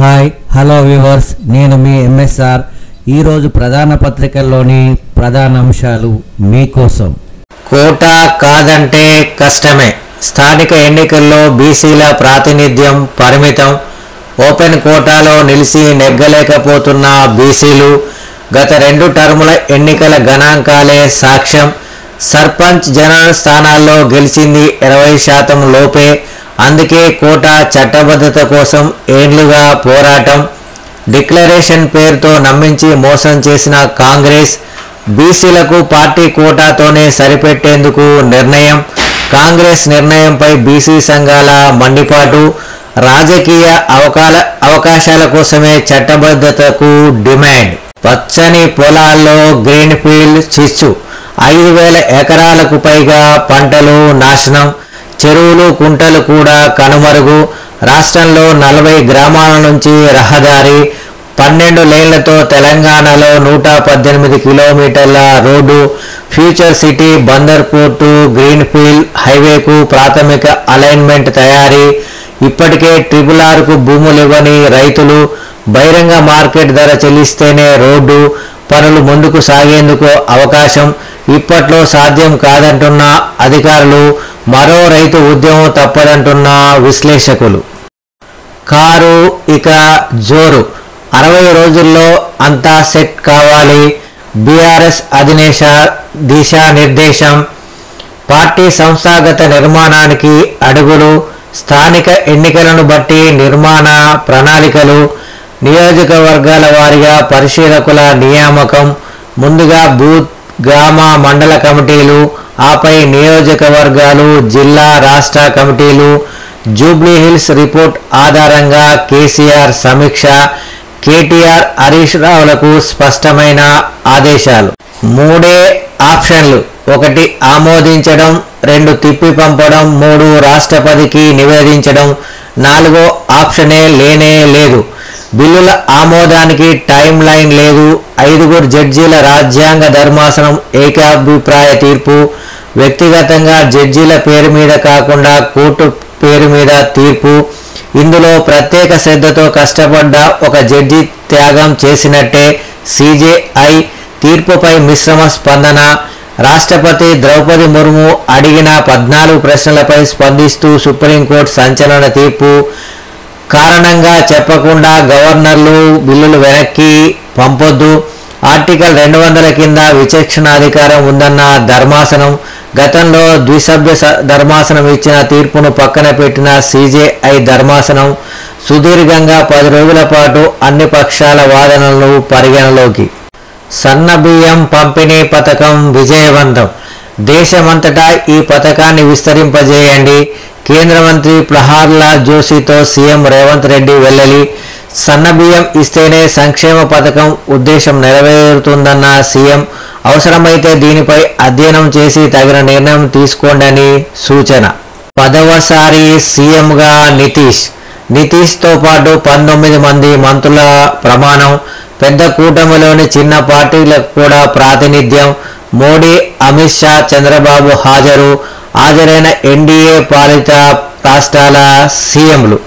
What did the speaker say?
Hi hello viewers, నేను మీ MSR. ఈరోజు ప్రధాన పత్రికల్లోని ప్రధాన అంశాలు మీకోసం. కోటా కాదంటే కష్టమే, స్థానిక ఎన్నికల్లో బీసీల ప్రాతినిధ్యం పరిమితం, ఓపెన్ కోటాలో నిలిచి నెగ్గలేకపోతున్న బీసీలు, గత 2 టర్ముల ఎన్నికల గణాంకాలే సాక్ష్యం. సర్పంచ్ జనరల్ స్థానాల్లో గెలిచింది 20% లోపే. అందుకే కోటా చట్టబద్ధత కోసం ఏండ్లుగా పోరాటం. డిక్లరేషన్ పేరుతో నమ్మించి మోసం చేసిన కాంగ్రెస్, బీసీలకు పార్టీ కోటాతోనే సరిపెట్టేందుకు నిర్ణయం. కాంగ్రెస్ నిర్ణయంపై బీసీ సంఘాల మండిపాటు. రాజకీయ అవకాశాల కోసమే చట్టబద్ధతకు డిమాండ్. పచ్చని పొలాల్లో గ్రీన్ ఫీల్డ్ చిచ్చు, 5,000 ఎకరాలకు పైగా పంటలు నాశనం, చెరువులు కుంటలు కూడా కనుమరుగు. రాష్ట్రంలో 40 గ్రామాల నుంచి రహదారి, 12 లేన్లతో తెలంగాణలో 118 కిలోమీటర్ల road, future city, Bandar port, green field హైవేకు ప్రాథమిక అలైన్మెంట్ తయారీ. ఇప్పటికే RRRకు భూములివ్వని రైతులు, బహిరంగ మార్కెట్ ధర చెల్లిస్తేనే రోడ్డు పనులు ముందుకు సాగేందుకు అవకాశం. ఇప్పట్లో సాధ్యం కాదంటున్న అధికారులు, మరో రైతు ఉద్యమం తప్పదంటున్న విశ్లేషకులు. కారు ఇక జోరు, 60 రోజుల్లో అంతా సెట్ కావాలి. బీఆర్ఎస్ అధినేత దిశానిర్దేశం. పార్టీ సంస్థాగత నిర్మాణానికి అడుగులు, స్థానిక ఎన్నికలను బట్టి నిర్మాణ ప్రణాళికలు, నియోజకవర్గాల వారీగా పరిశీలకుల నియామకం, ముందుగా బూత్, గ్రామ, మండల కమిటీలు, ఆపై నియోజకవర్గాలు, జిల్లా, రాష్ట్ర కమిటీలు. జూబ్లీ హిల్స్ రిపోర్ట్ ఆధారంగా కేసీఆర్ సమీక్ష. కేటీఆర్, హరీష్ రావులకు స్పష్టమైన ఆదేశాలు. 3 ఆప్షన్లు: 1 ఆమోదించడం, 2 తిప్పి పంపడం, 3 రాష్ట్రపతికి నివేదించడం. 4వ ఆప్షనే లేనే లేదు. బిల్లుల ఆమోదానికి టైం లైన్ లేదు. 5 జడ్జీల రాజ్యాంగ ధర్మాసనం ఏకాభిప్రాయ తీర్పు. వ్యక్తిగతంగా జడ్జీల పేరు మీద కాకుండా కోర్టు పేరు మీద తీర్పు. ఇందులో ప్రత్యేక శ్రద్ధతో కష్టపడ్డ ఒక జడ్జి త్యాగం చేసినట్టే. సిజేఐ తీర్పుపై మిశ్రమ స్పందన. రాష్ట్రపతి ద్రౌపది ముర్ము అడిగిన 14 ప్రశ్నలపై స్పందిస్తూ సుప్రీంకోర్టు సంచలన తీర్పు. కారణంగా చెప్పకుండా గవర్నర్లు బిల్లులు వెనక్కి పంపొద్దు. ఆర్టికల్ 200 కింద విచక్షణాధికారం ఉందన్న ధర్మాసనం. గతంలో ద్విసభ్య ధర్మాసనం ఇచ్చిన తీర్పును పక్కన పెట్టిన సిజేఐ ధర్మాసనం సుదీర్ఘంగా 10 రోజుల పాటు అన్ని పక్షాల వాదనలను పరిగణలోకి. సన్నబియ్యం పంపిణీ పథకం విజయవంతం. దేశమంతటా ఈ పథకాన్ని విస్తరింపజేయండి. కేంద్ర మంత్రి ప్రహ్లాద్ జోషితో సీఎం రేవంత్ రెడ్డి వెల్లడి. సన్నబియ్యం ఇస్తేనే సంక్షేమ పథకం ఉద్దేశం నెరవేరుతుందన్న సీఎం. అవసరమైతే దీనిపై అధ్యయనం చేసి తగిన నిర్ణయం తీసుకోండని సూచన. 10వసారి సీఎంగా నితీష్తో పాటు 19 మంది మంత్రుల ప్రమాణం. పెద్ద కూటమిలోని చిన్న పార్టీలకు కూడా ప్రాతినిధ్యం. మోడీ, అమిత్ షా, చంద్రబాబు హాజరైన ఎన్డీఏ పాలిత రాష్ట్రాల సీఎంలు.